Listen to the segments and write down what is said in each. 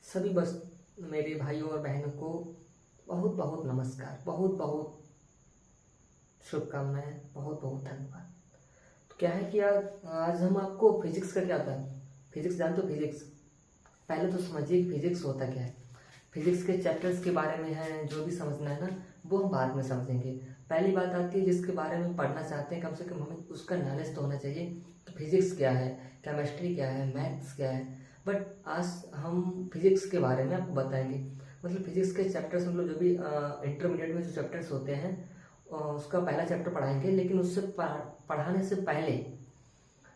सभी बस मेरे भाइयों और बहनों को बहुत बहुत नमस्कार, बहुत बहुत शुभकामनाएं, बहुत बहुत धन्यवाद। तो क्या है कि आज हम आपको फिजिक्स का क्या होता है, फिजिक्स जानते हो? फिजिक्स पहले तो समझिए फिजिक्स होता क्या है। फिजिक्स के चैप्टर्स के बारे में है, जो भी समझना है ना वो हम बाद में समझेंगे। पहली बात आती है जिसके बारे में पढ़ना चाहते हैं, कम से कम हमें उसका नॉलेज तो होना चाहिए कि फिजिक्स क्या है, केमिस्ट्री क्या है, मैथ्स क्या है। बट आज हम फिजिक्स के बारे में आपको बताएंगे। मतलब फिजिक्स के चैप्टर्स मतलब जो भी इंटरमीडिएट में जो चैप्टर्स होते हैं उसका पहला चैप्टर पढ़ाएंगे। लेकिन उससे पढ़ाने से पहले,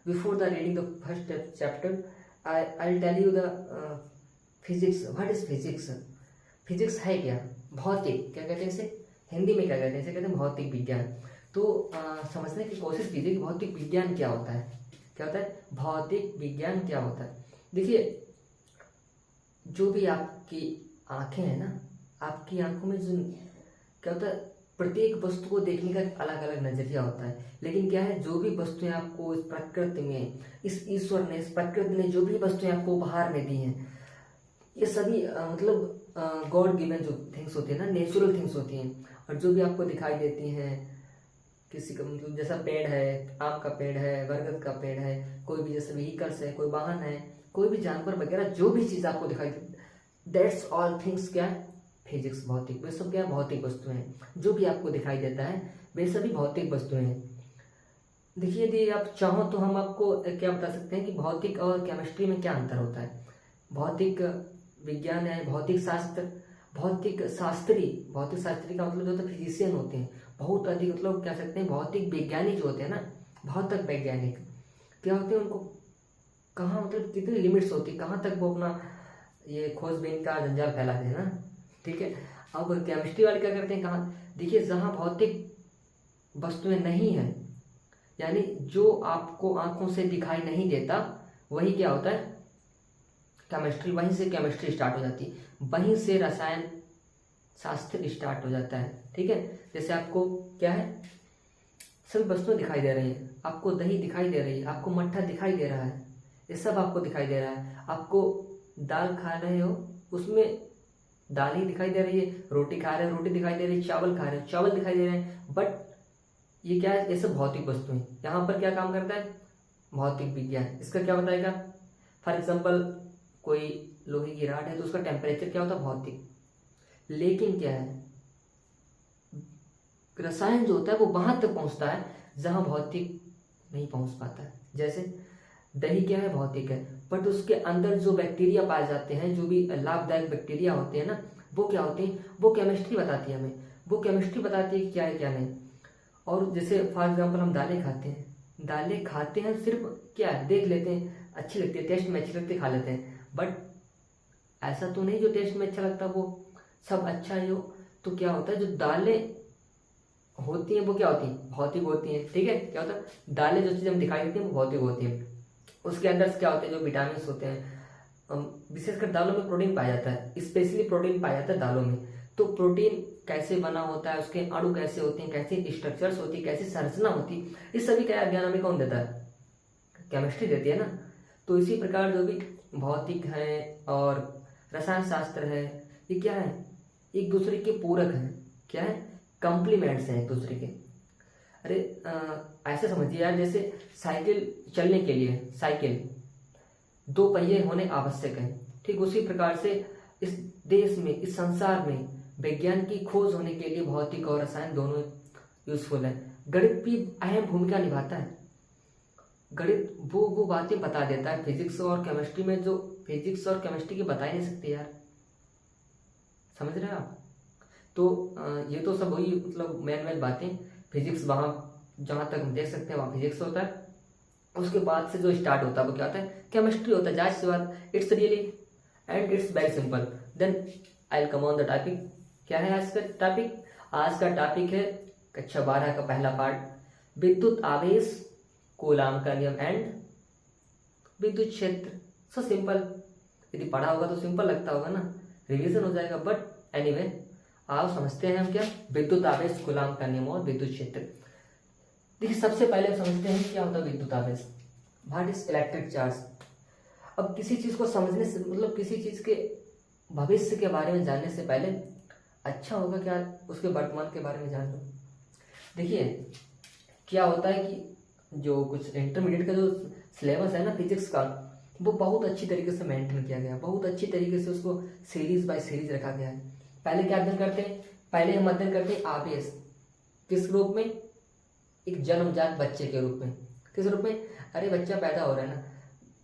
before the reading the first chapter, I tell you the physics. What is physics? Physics है क्या? भौतिक, क्या कहते हैं इसे हिंदी में, क्या कहते हैं इसे? कहते हैं भौतिक विज्ञान। तो समझने की कोशिश कीजिए कि भौतिक विज्ञान क्या होता है। क्या होता है भौतिक विज्ञान? क्या होता है? देखिए, जो भी आपकी आंखें हैं ना, आपकी आंखों में जो क्या होता है, प्रत्येक वस्तु को देखने का एक अलग अलग नजरिया होता है। लेकिन क्या है, जो भी वस्तुएं आपको इस प्रकृति में, इस ईश्वर ने, इस प्रकृति ने जो भी वस्तुएं आपको उपहार में दी हैं, ये सभी मतलब गॉड गिवन जो थिंग्स होती है ना, नेचुरल थिंग्स होती हैं। और जो भी आपको दिखाई देती हैं, किसी का मतलब जैसा पेड़ है, आम का पेड़ है, बरगद का पेड़ है, कोई भी जैसे व्हीकल्स है, कोई वाहन है, कोई भी जानवर वगैरह, जो भी चीज़ आपको दिखाई दे, दैट्स ऑल थिंग्स क्या है? फिजिक्स, भौतिक। वे सब क्या है? भौतिक वस्तुएं हैं। जो भी आपको दिखाई देता है वे सभी भौतिक वस्तुएं हैं। देखिए, यदि आप चाहो तो हम आपको क्या बता सकते हैं कि भौतिक और केमिस्ट्री में क्या अंतर होता है। भौतिक विज्ञान है, भौतिक शास्त्र, भौतिक शास्त्री का मतलब जो होता है फिजिशियन होते हैं, बहुत अधिक मतलब कह सकते हैं भौतिक विज्ञानी जो होते हैं ना, भौतिक वैज्ञानिक क्या होते हैं, उनको कहाँ मतलब कितनी लिमिट्स होती है, कहाँ तक वो अपना ये खोजबीन का जंजाल फैलाते हैं ना। ठीक है। अब केमिस्ट्री वाले क्या करते हैं, कहाँ? देखिए, जहाँ भौतिक वस्तुएं नहीं है, यानी जो आपको आंखों से दिखाई नहीं देता, वही क्या होता है? केमिस्ट्री। वहीं से केमिस्ट्री स्टार्ट हो जाती है, वहीं से रसायन शास्त्र स्टार्ट हो जाता है। ठीक है। जैसे आपको क्या है, सभी वस्तुएं दिखाई दे रही हैं, आपको दही दिखाई दे रही है, आपको मट्ठा दिखाई दे रहा है, ये सब आपको दिखाई दे रहा है। आपको दाल खा रहे हो, उसमें दाल ही दिखाई दे रही है, रोटी खा रहे हो, रोटी दिखाई दे रही है, चावल खा रहे हो, चावल दिखाई दे रहे हैं। बट ये क्या है? ये सब भौतिक वस्तुएं। यहाँ पर क्या काम करता है? भौतिक विज्ञान। इसका क्या बताएगा? फॉर एग्जाम्पल, कोई लोहे की रॉड है तो उसका टेम्परेचर क्या होता है? भौतिक। लेकिन क्या है, रसायन जो होता है वो वहां तक पहुंचता है जहां भौतिक नहीं पहुंच पाता है। जैसे दही क्या है? भौतिक है, बट उसके अंदर जो बैक्टीरिया पाए जाते हैं, जो भी लाभदायक बैक्टीरिया होते हैं ना, वो क्या होते हैं? वो केमिस्ट्री बताती है हमें, वो केमिस्ट्री बताती है कि क्या है क्या नहीं। और जैसे फॉर एग्जाम्पल, हम दालें खाते हैं, दालें खाते हैं सिर्फ क्या है, देख लेते हैं, अच्छी लगती है, टेस्ट में अच्छी लगती है, खा लेते हैं। बट ऐसा तो नहीं जो टेस्ट में अच्छा लगता वो सब अच्छा ही हो। तो क्या होता है, जो दालें होती हैं वो क्या होती हैं? भौतिक होती हैं। ठीक है। क्या होता है, दालें जो चीज़ हम दिखाई देती हैं वो भौतिक होती हैं। उसके अंदर से क्या होते हैं, जो विटामिन होते हैं, विशेषकर दालों में प्रोटीन पाया जाता है, स्पेशली प्रोटीन पाया जाता है दालों में। तो प्रोटीन कैसे बना होता है, उसके अणु कैसे होते हैं, कैसी स्ट्रक्चर्स होती है, कैसी संरचना होती है, इस सभी का ज्ञान हमें कौन देता है? केमिस्ट्री देती है ना। तो इसी प्रकार जो भी भौतिक है और रसायन शास्त्र है, ये क्या है? एक दूसरे के पूरक हैं। क्या है? कॉम्प्लीमेंट्स हैं एक दूसरे के। अरे ऐसे समझिए यार, जैसे साइकिल चलने के लिए साइकिल दो पहिए होने आवश्यक है, ठीक उसी प्रकार से इस देश में, इस संसार में विज्ञान की खोज होने के लिए भौतिक और रसायन दोनों यूजफुल है। गणित भी अहम भूमिका निभाता है। गणित वो बातें बता देता है फिजिक्स और केमिस्ट्री में, जो फिजिक्स और केमिस्ट्री की बता ही नहीं सकते यार। समझ रहे हैं आप? तो ये तो सब वही मतलब मेन बातें। फिजिक्स वहाँ जहाँ तक हम देख सकते हैं वहाँ फिजिक्स होता है। उसके बाद से जो स्टार्ट होता है वो क्या होता है? केमिस्ट्री होता है। जाहिर सी बात, it's really and it's very simple. Then I will come on the topic. क्या है आज का टॉपिक? आज का टॉपिक है कक्षा 12 का पहला पार्ट, विद्युत आवेश, कूलाम का नियम एंड विद्युत क्षेत्र। So simple. यदि पढ़ा होगा तो सिंपल लगता होगा ना, रिवीजन हो जाएगा। बट एनीवे, आओ समझते हैं हम क्या, विद्युत आवेश, कूलाम का नियम और विद्युत क्षेत्र। देखिए, सबसे पहले समझते हैं क्या होता है विद्युत आवेश। What is electric charge. अब किसी चीज को समझने से मतलब किसी चीज के भविष्य के बारे में जानने से पहले अच्छा होगा क्या उसके वर्तमान के बारे में जान लो। देखिए क्या होता है कि जो कुछ इंटरमीडिएट का जो सिलेबस है ना फिजिक्स का, वो बहुत अच्छी तरीके से मेंटेन किया गया है, बहुत अच्छी तरीके से उसको सीरीज बाय सीरीज रखा गया है। पहले क्या अध्ययन करते हैं, पहले हम अध्ययन करते हैं आवेश, किस रूप में, एक जन्मजात बच्चे के रूप में। किस रूप में, अरे बच्चा पैदा हो रहा है ना,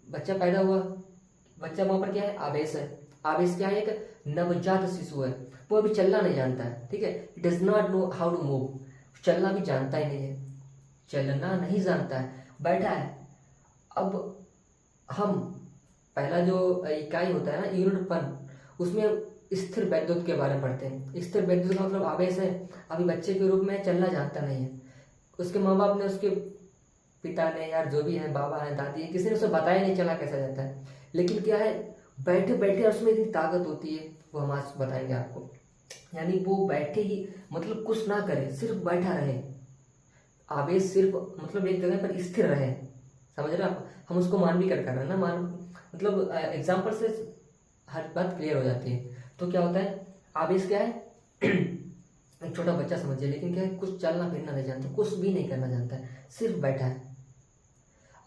बच्चा पैदा हुआ, बच्चा वहाँ पर क्या है, आवेश है। आवेश क्या है, एक नवजात शिशु है, वो अभी चलना नहीं जानता है, ठीक है, it does not know how to move, चलना भी जानता ही नहीं है, चलना नहीं जानता है, बैठा है। अब हम पहला जो इकाई होता है ना, यूनिट 1, उसमें स्थिर वैद्युत के बारे में पढ़ते हैं। स्थिर वैद्युत का मतलब आवेश है, अभी बच्चे के रूप में चलना जानता नहीं है, उसके माँ बाप ने, उसके पिता ने, यार जो भी है, बाबा है, दादी है, किसी ने उसे बताया नहीं चला कैसा जाता है। लेकिन क्या है, बैठे बैठे उसमें इतनी ताकत होती है, वो हम आज बताएंगे आपको। यानी वो बैठे ही, मतलब कुछ ना करे, सिर्फ बैठा रहे, आवेश सिर्फ मतलब एक जगह पर स्थिर रहे, समझ रहे आप। हम उसको मानवीय कर रहे हैं ना, मान मतलब एग्जाम्पल से हर बात क्लियर हो जाती है। तो क्या होता है, आवेश क्या है एक छोटा बच्चा समझिए, लेकिन क्या है, कुछ चलना फिरना नहीं जानता, कुछ भी नहीं करना जानता है, सिर्फ बैठा है।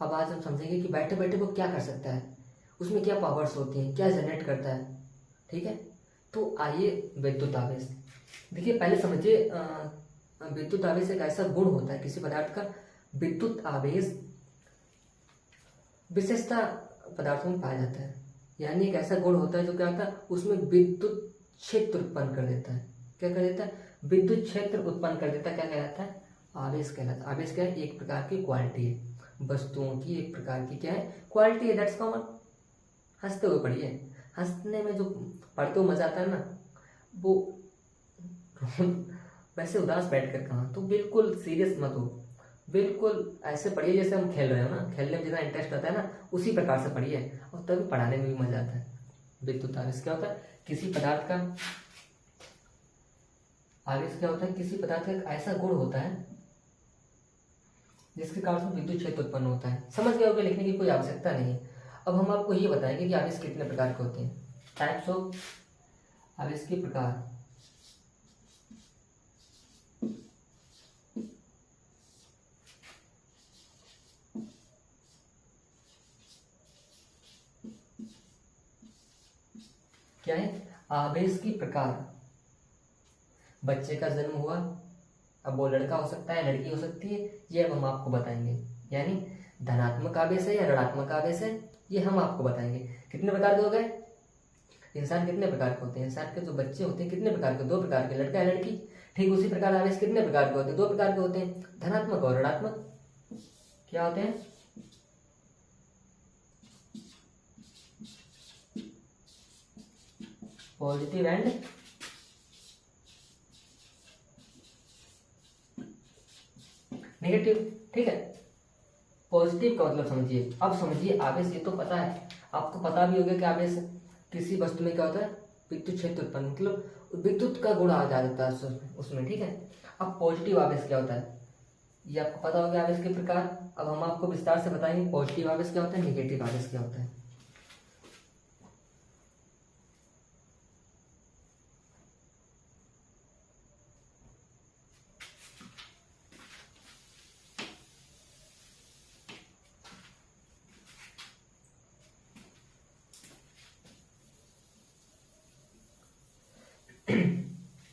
अब आज हम समझेंगे कि बैठे बैठे वो क्या कर सकता है, उसमें क्या पावर्स होती हैं, क्या जनरेट करता है, ठीक है। तो आइए विद्युत आवेश, देखिए पहले समझिए विद्युत आवेश एक ऐसा गुण होता है किसी पदार्थ का। विद्युत आवेश विशेषता पदार्थों में पाया जाता है, यानी एक ऐसा गुण होता है जो क्या होता है, उसमें विद्युत क्षेत्र उत्पन्न कर देता है। क्या कर देता है, विद्युत क्षेत्र उत्पन्न कर देता है। क्या कहलाता है, आवेश कहलाता है। आवेश क्या है, एक प्रकार की क्वालिटी है, वस्तुओं की एक प्रकार की क्या है, क्वालिटी है, दैट्स कॉमन। हंसते हुए पढ़िए, हंसने में जो पढ़ते हुए मजा आता है ना, वो वैसे उदास बैठकर कहाँ, तो बिल्कुल सीरियस मत हो, बिल्कुल ऐसे पढ़िए जैसे हम खेल रहे हो ना, खेलने में जितना इंटरेस्ट आता है ना, उसी प्रकार से पढ़िए, और तभी पढ़ाने में भी मजा आता है। विद्युत आवेश क्या होता है, किसी पदार्थ का आवेश क्या होता है, किसी पदार्थ का एक ऐसा गुण होता है जिसके कारण से विद्युत क्षेत्र उत्पन्न होता है। समझ गए होगे, लिखने की कोई आवश्यकता नहीं है। अब हम आपको ये बताएंगे कि आवेश कितने प्रकार के होते हैं, टाइप्स ऑफ आवेश के प्रकार। क्या है, आवेश की प्रकार। बच्चे का जन्म हुआ, अब वो लड़का हो सकता है, लड़की हो सकती है, ये अब हम आपको बताएंगे। यानी धनात्मक आवेश है या ऋणात्मक आवेश है, ये हम आपको बताएंगे। कितने प्रकार के हो गए, इंसान कितने प्रकार के होते हैं, इंसान के जो बच्चे होते हैं कितने प्रकार के, 2 प्रकार के, लड़का है लड़की। ठीक उसी प्रकार आवेश कितने प्रकार के होते हैं, 2 प्रकार के होते हैं, धनात्मक और ऋणात्मक। क्या होते हैं, पॉजिटिव एंड नेगेटिव, ठीक है। पॉजिटिव का मतलब समझिए, अब समझिए आवेश, ये तो पता है आपको, पता भी होगा कि आवेश किसी वस्तु में क्या होता है, विद्युत क्षेत्र उत्पन्न, मतलब विद्युत का गुण आ जाता है उसमें, ठीक है। अब पॉजिटिव आवेश क्या होता है, ये आपको पता होगा आवेश के प्रकार। अब हम आपको विस्तार से बताएंगे पॉजिटिव आवेश क्या होता है, नेगेटिव आवेश क्या होता है।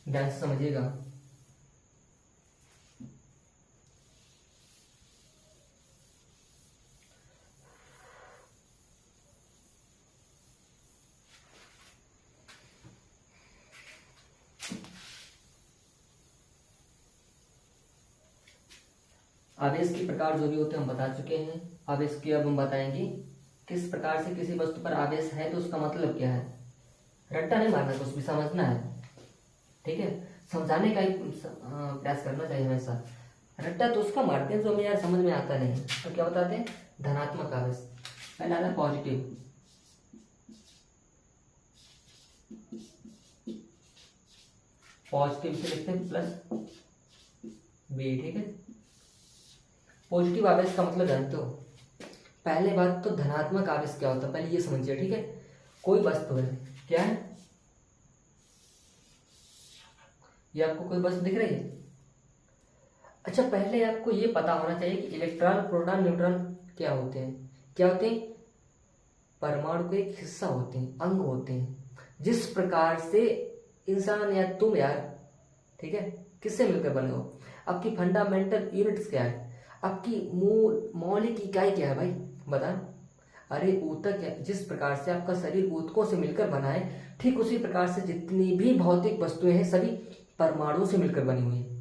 ध्यान से समझिएगा। आवेश के प्रकार जो भी होते हैं हम बता चुके हैं। आवेश की अब हम बताएंगे किस प्रकार से किसी वस्तु पर आवेश है तो उसका मतलब क्या है। रट्टा नहीं मारना, कुछ भी समझना है, ठीक है, समझाने का ही प्रयास करना चाहिए हमेशा। रट्टा तो उसका मारते हैं जो हमें यार समझ में आता नहीं है। तो क्या बताते हैं, धनात्मक आवेश, पहला आता है पॉजिटिव, पॉजिटिव से लिखते हैं प्लस बी, ठीक है। पॉजिटिव आवेश का मतलब जानते हो, पहले बात तो धनात्मक आवेश क्या होता है पहले ये समझिए, ठीक है। कोई वस्तु है, क्या है, ये आपको कोई वस्तु दिख रही है? अच्छा, पहले आपको ये पता होना चाहिए कि इलेक्ट्रॉन, प्रोटॉन, न्यूट्रॉन क्या होते हैं। क्या होते हैं? परमाणु के एक हिस्सा होते हैं, अंग होते हैं। जिस प्रकार से इंसान या तुम यार, ठीक है, किससे मिलकर बने हो? आपकी फंडामेंटल यूनिट्स क्या है? आपकी मूल मौलिक इकाई क्या है भाई, बता। अरे ऊतक है। जिस प्रकार से आपका शरीर ऊतकों से मिलकर बना है, ठीक उसी प्रकार से जितनी भी भौतिक वस्तुएं हैं सभी परमाणुओं से मिलकर बनी हुई है।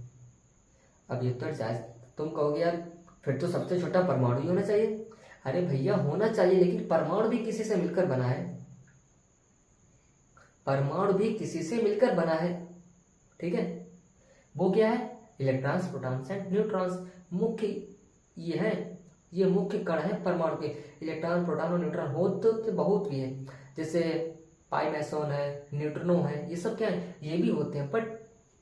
अब ये तो जायज, तुम कहोगे यार फिर तो सबसे छोटा परमाणु ही होना चाहिए। अरे भैया होना चाहिए, लेकिन परमाणु भी किसी से मिलकर बना है। परमाणु भी किसी से मिलकर बना है, ठीक है। वो क्या है? Electrons, protons and neutrons. मुख्य ये है, ये मुख्य कण है परमाणु के। इलेक्ट्रॉन, प्रोटॉन और न्यूट्रॉन हो तो बहुत भी है, जैसे पाई मैसोन है, न्यूट्रिनो है, ये सब क्या है? ये भी होते हैं, बट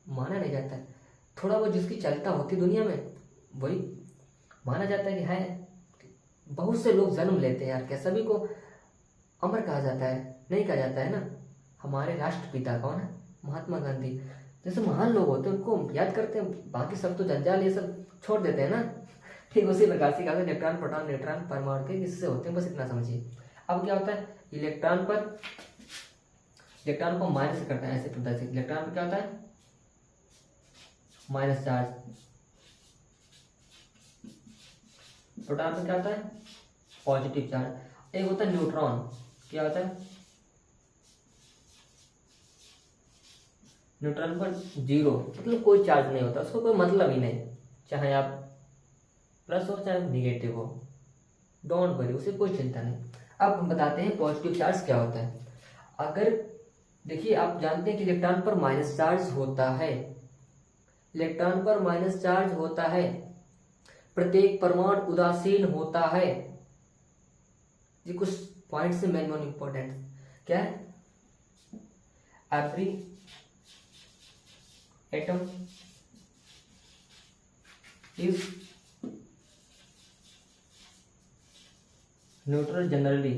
माना नहीं जाता है। थोड़ा बहुत जिसकी चलता होती दुनिया में वही माना जाता है कि है। बहुत से लोग जन्म लेते हैं यार, क्या सभी को अमर कहा जाता है? नहीं कहा जाता है ना। हमारे राष्ट्रपिता कौन है? महात्मा गांधी। जैसे महान लोग होते हैं उनको याद करते हैं, बाकी सब तो जंजाल ये सब छोड़ देते हैं ना। ठीक उसी प्रकार से क्या होता है? इलेक्ट्रॉन, प्रोटॉन, न्यूट्रॉन परमाणु के हिस्से होते हैं, बस इतना समझिए। अब क्या होता है? इलेक्ट्रॉन को माइनस करता है, ऐसे पता है। इलेक्ट्रॉन पर क्या होता है? Minus charge. प्रोटॉन पर क्या होता है? Positive charge. एक होता है न्यूट्रॉन। क्या होता है? न्यूट्रॉन पर जीरो, मतलब कोई चार्ज नहीं होता, उसको कोई मतलब ही नहीं, चाहे आप प्लस हो चाहे निगेटिव हो, डोंट वरी, उसे कोई चिंता नहीं। अब हम बताते हैं पॉजिटिव चार्ज क्या होता है। अगर देखिए, आप जानते हैं कि इलेक्ट्रॉन पर माइनस चार्ज होता है। इलेक्ट्रॉन पर माइनस चार्ज होता है। प्रत्येक परमाणु उदासीन होता है। ये कुछ पॉइंट से मेन इंपॉर्टेंट क्या है? Every atom is neutral generally.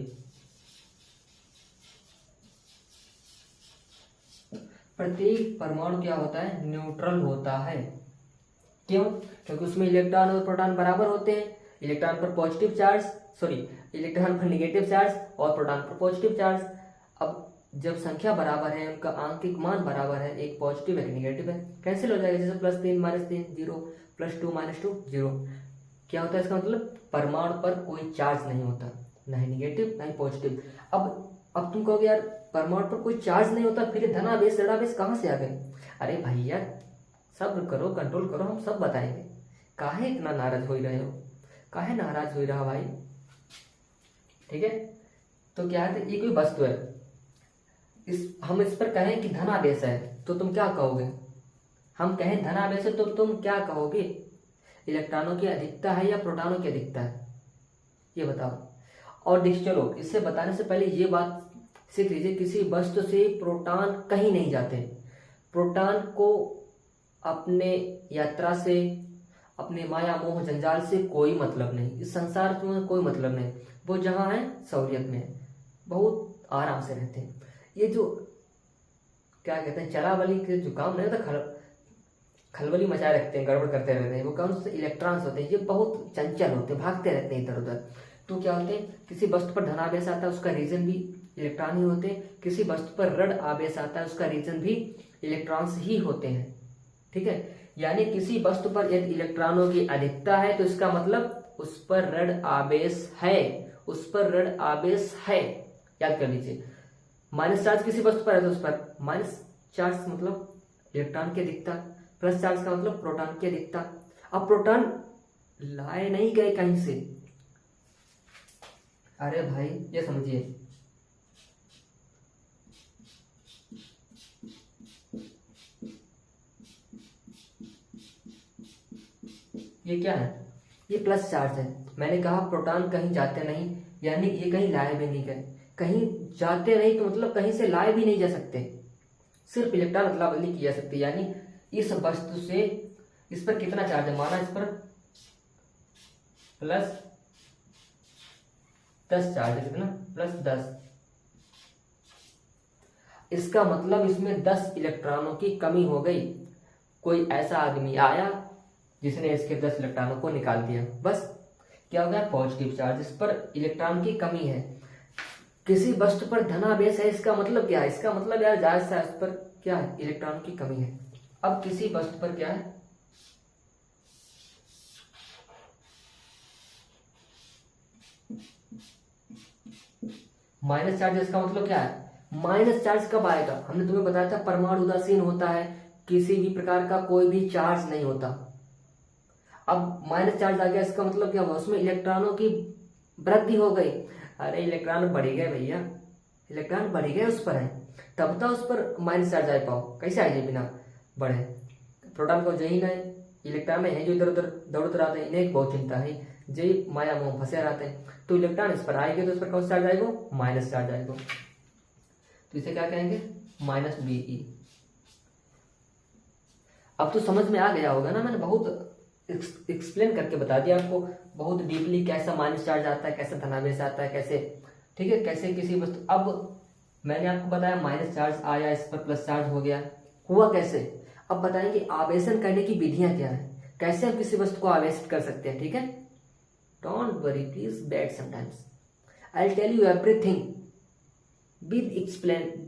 प्रत्येक परमाणु क्या होता है? न्यूट्रल होता है। क्यों? क्योंकि उसमें इलेक्ट्रॉन और प्रोटॉन बराबर होते हैं। इलेक्ट्रॉन पर पॉजिटिव चार्ज, इलेक्ट्रॉन पर नेगेटिव चार्ज और प्रोटॉन पर पॉजिटिव चार्ज। अब जब संख्या बराबर है, उनका आंकिक मान बराबर है, एक पॉजिटिव एक नेगेटिव है, कैंसिल हो जाएगा। जैसे +3 -3 0, +2 -2 0। क्या होता है इसका मतलब? परमाणु पर कोई चार्ज नहीं होता, ना ही नेगेटिव ना ही पॉजिटिव। अब तुम कहोगे यार परमाणु पर कोई चार्ज नहीं होता, फिर धनावेश ऋणावेश कहाँ से आ गए? अरे भैया सब्र करो, कंट्रोल करो, हम सब बताएंगे। काहे इतना नाराज हो रहे हो? काहे नाराज हो रहा भाई? ठीक है, तो क्या है? ये कोई वस्तु है, हम इस पर कहें कि धनावेश है तो तुम क्या कहोगे? हम कहें धनावेश है तो तुम क्या कहोगे? इलेक्ट्रॉनों की अधिकता है या प्रोटॉनों की अधिकता है? ये बताओ। और देखिए, चलो इससे बताने से पहले ये बात सीख लीजिए, किसी वस्तु से प्रोटॉन कहीं नहीं जाते। प्रोटॉन को अपने यात्रा से, अपने माया मोह जंजाल से कोई मतलब नहीं, इस संसार में कोई मतलब नहीं। वो जहाँ है सहूलियत में है, बहुत आराम से रहते हैं। ये जो क्या कहते हैं, चरावली के जो काम नहीं होता, खलबली मचाए रखते हैं, गड़बड़ करते रहते हैं, वो कौन से इलेक्ट्रॉन्स होते हैं, ये बहुत चंचल होते हैं, भागते रहते हैं इधर उधर। तो क्या होते हैं, किसी वस्तु पर धनावेश आता है, उसका रीजन भी इलेक्ट्रॉन ही होते हैं। किसी वस्तु पर ऋण आवेश आता है, उसका रीजन भी इलेक्ट्रॉन्स ही होते हैं। ठीक है, यानी किसी वस्तु पर यदि इलेक्ट्रॉनों की अधिकता है तो इसका मतलब उस पर ऋण आवेश है, उस पर ऋण आवेश है। याद कर लीजिए, माइनस चार्ज किसी वस्तु पर है तो उस पर माइनस चार्ज मतलब इलेक्ट्रॉन की अधिकता, प्लस चार्ज का मतलब प्रोटॉन की अधिकता। अब प्रोटॉन लाए नहीं गए कहीं से। अरे भाई ये समझिए, ये क्या है? ये प्लस चार्ज है। मैंने कहा प्रोटॉन कहीं जाते नहीं, यानी ये कहीं लाए भी नहीं गए। कहीं जाते नहीं तो मतलब कहीं से लाए भी नहीं जा सकते, सिर्फ इलेक्ट्रॉन अदला बदली की जा सकती है। यानी इस वस्तु से, इस पर कितना चार्ज है, माना इस पर +10 चार्ज है, कितना? +10। इसका मतलब इसमें 10 इलेक्ट्रॉनों की कमी हो गई। कोई ऐसा आदमी आया जिसने इसके 10 इलेक्ट्रॉनों को निकाल दिया, बस क्या हो गया, पॉजिटिव चार्ज। इस पर इलेक्ट्रॉन की कमी है। किसी वस्तु पर धनावेश है, इसका मतलब क्या है, इसका मतलब यार जाहिर सा उस पर क्या है, इलेक्ट्रॉन की कमी है। अब किसी वस्तु पर क्या है, माइनस चार्ज, इसका मतलब क्या है, माइनस चार्ज कब आएगा, हमने तुम्हें बताया था परमाणु उदासीन होता है, किसी भी प्रकार का कोई भी चार्ज नहीं होता। अब माइनस चार्ज आ गया, इसका मतलब क्या हुआ, उसमें इलेक्ट्रॉनों की वृद्धि हो गई। अरे इलेक्ट्रॉन बढ़ गए भैया, इलेक्ट्रॉन बढ़ गए उस पर है, तब तो उस पर माइनस चार्ज आ पाओ, कैसे आएगी बिना बढ़े। प्रोटॉन को जही नहीं, इलेक्ट्रॉन है जो इधर उधर दौड़ते रहते हैं, इन्हें बहुत चिंता है, जय माया मोह फंसे रहते हैं, तो इलेक्ट्रॉन इस पर आएंगे तो इस पर कौन सा चार्ज आएगा, माइनस चार्ज आएगा। तो इसे क्या कहेंगे, माइनस बीई। अब तो समझ में आ गया होगा ना, मैंने बहुत एक्सप्लेन करके बता दिया आपको बहुत डीपली, कैसा माइनस चार्ज आता है, कैसे धनावेश आता है, कैसे, ठीक है, कैसे किसी वस्तु। अब मैंने आपको बताया माइनस चार्ज आया, इस पर प्लस चार्ज हो गया, हुआ कैसे। अब बताएंगे आवेशन करने की विधियां क्या है, कैसे हम किसी वस्तु को आवेशित कर सकते हैं, ठीक है। Don't worry, please bad sometimes, I will tell you everything with explain.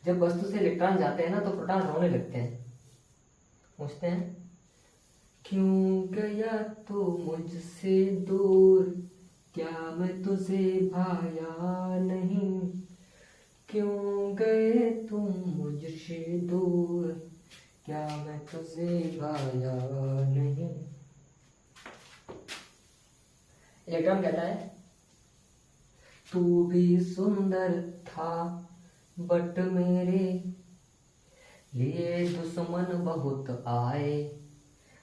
जब वस्तु से इलेक्ट्रॉन जाते हैं ना तो प्रोटॉन रोने लगते हैं, पूछते हैं क्यों गया तू मुझसे दूर, क्या मैं तुझे भाया नहीं, क्यों गए तुम मुझसे दूर, क्या मैं तुझे भाया नहीं। इलेक्ट्रॉन कहता है तू भी सुंदर था बट मेरे लिए दुश्मन बहुत आए,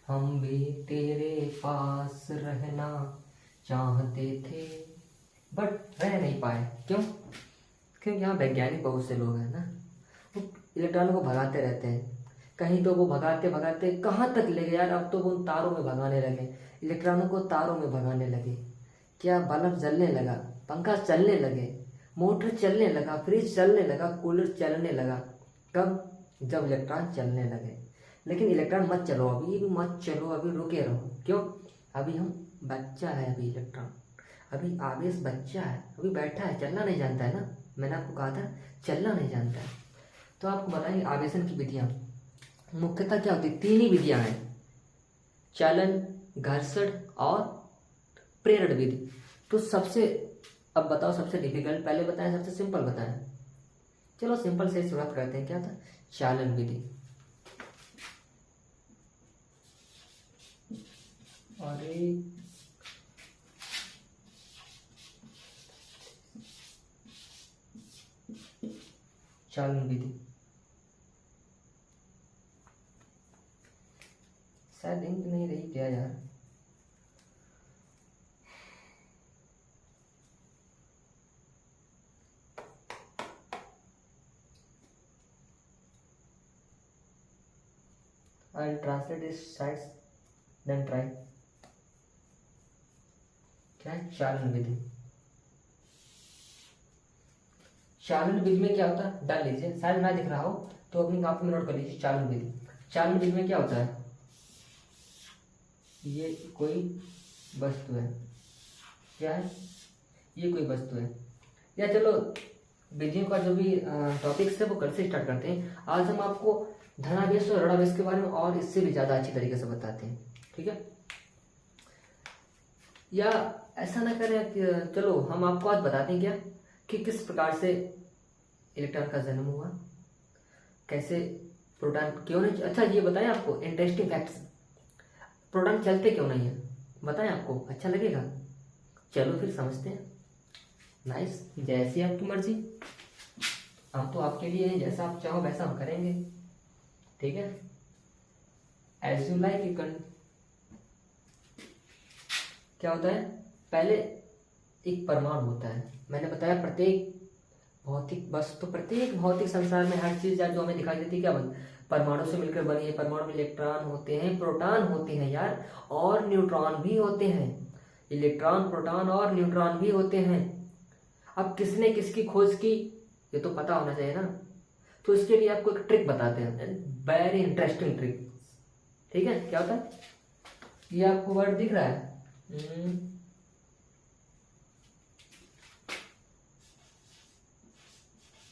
हम भी तेरे पास रहना चाहते थे बट रह नहीं पाए। क्यों, क्योंकि यहाँ वैज्ञानिक बहुत से लोग हैं ना, वो इलेक्ट्रॉनों को भगाते रहते हैं, कहीं तो वो भगाते भगाते कहाँ तक ले गए यार, अब तो वो उन तारों में भगाने लगे, इलेक्ट्रॉनों को तारों में भगाने लगे, क्या बल्ब जलने लगा, पंखा चलने लगे, मोटर चलने लगा, फ्रिज चलने लगा, कूलर चलने लगा। कब, जब इलेक्ट्रॉन चलने लगे। लेकिन इलेक्ट्रॉन मत चलो, अभी मत चलो, अभी रुके रहो। क्यों, अभी हम बच्चा है, अभी इलेक्ट्रॉन, अभी आवेश बच्चा है, अभी बैठा है, चलना नहीं जानता है ना, मैंने आपको कहा था चलना नहीं जानता है। तो आपको बताएंगे आवेशन की विधियाँ मुख्यतः क्या होती है, 3 ही विधियाँ हैं, चलन, घर्षण और प्रेरण विधि। तो सबसे, अब बताओ सबसे डिफिकल्ट पहले बताएं, सबसे सिंपल बताएं। चलो सिंपल से शुरुआत करते हैं, क्या था, चालन विधि। अरे चालन विधि शायद लिंक नहीं रही क्या यार, I'll translate this sites then try। क्या है, चालन विधि। चालन विधि में क्या होता है, डाल लीजिए, शायद मैं दिख रहा हो तो अपनी कॉपी में नोट कर लीजिए। चालन विधि, चालन विधि में क्या होता है, ये कोई वस्तु है, क्या है, ये कोई वस्तु है, या चलो विधियों का जो भी टॉपिक्स है वो कल से स्टार्ट करते हैं। आज हम आपको धनावेश और ऋणावेश के बारे में और इससे भी ज़्यादा अच्छी तरीके से बताते हैं, ठीक है। या ऐसा ना करें कि चलो हम आपको आज बताते हैं क्या कि किस प्रकार से इलेक्ट्रॉन का जन्म हुआ, कैसे प्रोटॉन क्यों नहीं, अच्छा ये बताएं आपको इंटरेस्टिंग फैक्ट्स, प्रोटॉन चलते क्यों नहीं है, बताएं आपको अच्छा लगेगा? चलो फिर समझते हैं। नाइस, जैसी आपकी मर्जी, हम तो आपके लिए हैं, जैसा आप चाहो वैसा हम करेंगे, ठीक है? As you like you can. क्या होता है, पहले एक परमाणु होता है, मैंने बताया प्रत्येक भौतिक संसार में हर चीज जो हमें दिखाई देती है क्या परमाणु से मिलकर बनी है। परमाणु में इलेक्ट्रॉन होते हैं, प्रोटॉन होते हैं यार, और न्यूट्रॉन भी होते हैं। इलेक्ट्रॉन, प्रोटॉन और न्यूट्रॉन भी होते हैं। अब किसने किसकी खोज की ये तो पता होना चाहिए ना। तो इसके लिए आपको एक ट्रिक बताते हैं, वेरी इंटरेस्टिंग ट्रिक, ठीक है? क्या होता है, ये आपको वर्ड दिख रहा है,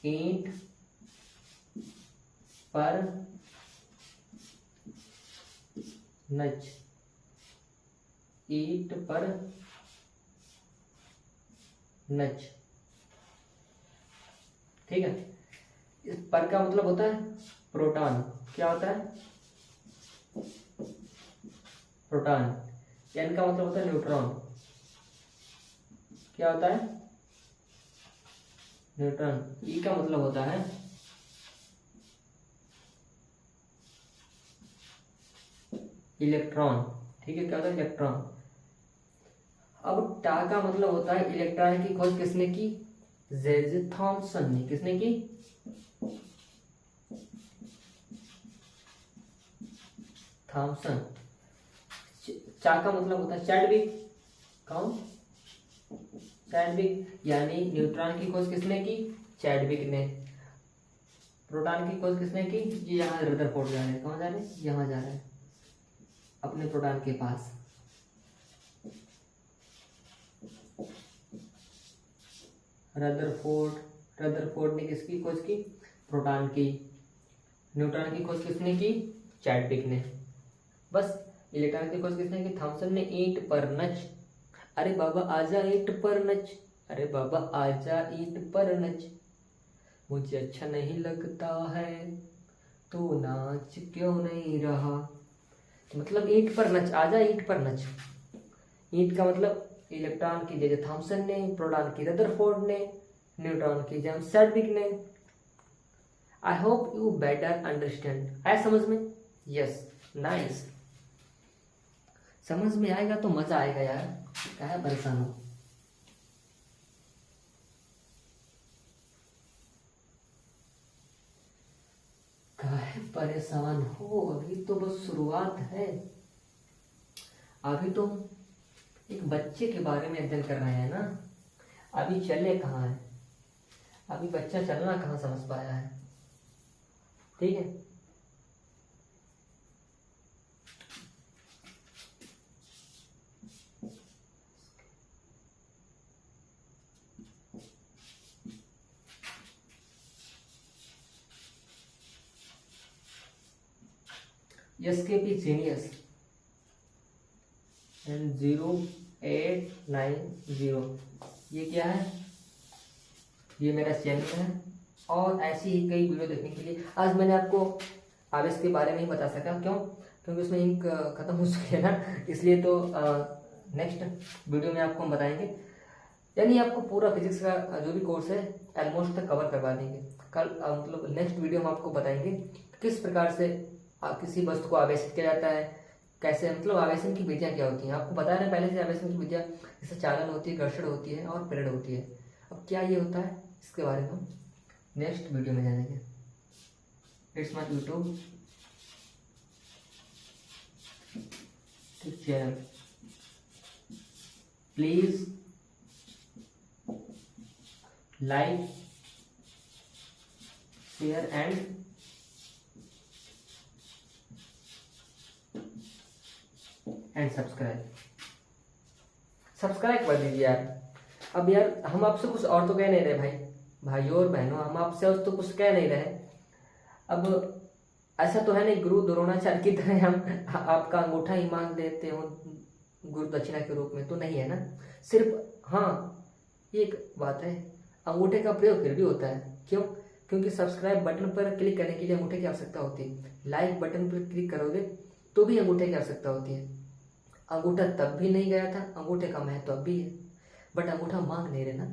ईंट पर नच, ईंट पर नच, ठीक है? इस पर का मतलब होता है प्रोटॉन। क्या होता है, प्रोटॉन। एन का मतलब होता है न्यूट्रॉन। क्या होता है, न्यूट्रॉन। ई का मतलब होता है इलेक्ट्रॉन, ठीक है? क्या होता है, इलेक्ट्रॉन। अब टा का मतलब होता है इलेक्ट्रॉन की खोज किसने की, जे थॉमसन ने। किसने की, थॉमसन। चा का मतलब होता है चैडविक। कौन, चैडविक। यानी न्यूट्रॉन की खोज किसने की, चैडविक ने। प्रोटॉन की खोज किसने की, ये यहाँ रदरफोर्ड जा रहे हैं। कहाँ जा रहे हैं, यहाँ जा रहे हैं अपने प्रोटॉन के पास। रदरफोर्ड ने किसकी खोज की, प्रोटॉन की। न्यूट्रॉन की खोज किसने की, चैडविक ने। बस। इलेक्ट्रॉन की खोज किसने की, थॉमसन ने। ईंट पर नच, अरे बाबा आजा ईंट पर नच, अरे बाबा आजा ईंट पर नच, मुझे अच्छा नहीं लगता है तो नाच क्यों नहीं रहा। मतलब ईंट पर नच, आजा ईंट पर नच। ईंट का मतलब इलेक्ट्रॉन की जे थॉमसन ने, प्रोटॉन की रदरफोर्ड ने, न्यूट्रॉन की जेम्स चैडविक ने। I hope you better understand. आया समझ में? Yes, nice. समझ में आएगा तो मजा आएगा यार, क्या है परेशान हो। काहे परेशान हो, अभी तो बस शुरुआत है। अभी तो एक बच्चे के बारे में अध्ययन कर रहे हैं ना, अभी चले कहाँ है, अभी बच्चा चलना कहाँ समझ पाया है, ठीक है? एसकेपी जीनियस एंड 0890, ये क्या है, ये मेरा चैनल है। और ऐसी ही कई वीडियो देखने के लिए आज मैंने आपको आवेश के बारे में ही बता सका। क्यों? क्योंकि उसमें इंक खत्म हो चुकी है ना, इसलिए। तो नेक्स्ट वीडियो में आपको हम बताएंगे, यानी आपको पूरा फिजिक्स का जो भी कोर्स है ऑलमोस्ट तक कवर करवा देंगे। कल मतलब नेक्स्ट वीडियो में आपको बताएंगे किस प्रकार से किसी वस्तु को आवेशित किया जाता है, कैसे मतलब आवेशन की विधियाँ क्या होती हैं। आपको बता रहे हैं पहले से आवेशन की विधियाँ, जैसे चालन होती है, घर्षण होती है और प्रेरण होती है। अब क्या ये होता है, इसके बारे में हम नेक्स्ट वीडियो में जानेंगे। It's my YouTube channel, please like, share and subscribe कर दीजिए यार। अब यार हम आपसे कुछ और तो कह नहीं रहे भाइयों और बहनों, हम आपसे और तो कुछ कह नहीं रहे। अब ऐसा तो है नहीं गुरु द्रोणाचार्य की तरह हम आपका अंगूठा ही मांग देते हो गुरु दक्षिणा के रूप में, तो नहीं है ना। सिर्फ हाँ एक बात है, अंगूठे का प्रयोग फिर भी होता है। क्यों? क्योंकि सब्सक्राइब बटन पर क्लिक करने के लिए अंगूठे की आवश्यकता होती है, लाइक बटन पर क्लिक करोगे तो भी अंगूठे की आवश्यकता होती है। अंगूठा तब भी नहीं गया था, अंगूठे का महत्व अब भी है, बट अंगूठा मांग नहीं रहे ना।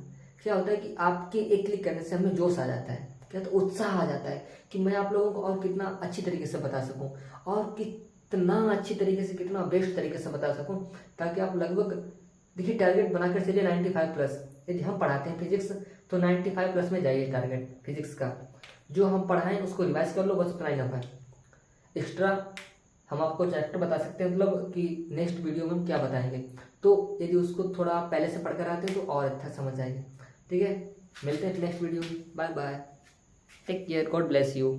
क्या होता है कि आपके एक क्लिक करने से हमें जोश आ जाता है, क्या तो उत्साह आ जाता है कि मैं आप लोगों को और कितना अच्छी तरीके से बता सकूं, और कितना अच्छी तरीके से, कितना बेस्ट तरीके से बता सकूं, ताकि आप लगभग देखिए टारगेट बनाकर चलिए 95 प्लस। यदि हम पढ़ाते हैं फिजिक्स तो 95 प्लस में जाइए टारगेट फिजिक्स का। जो हम पढ़ाएं उसको रिवाइज कर लो, बस उतना ही नफा है। एक्स्ट्रा हम आपको चैप्टर बता सकते हैं, मतलब कि नेक्स्ट वीडियो में हम क्या बताएंगे, तो यदि उसको थोड़ा पहले से पढ़कर आते हैं तो और अच्छा समझ आएगा। ठीक है, मिलते हैं नेक्स्ट वीडियो में। Bye bye, take care, God bless you.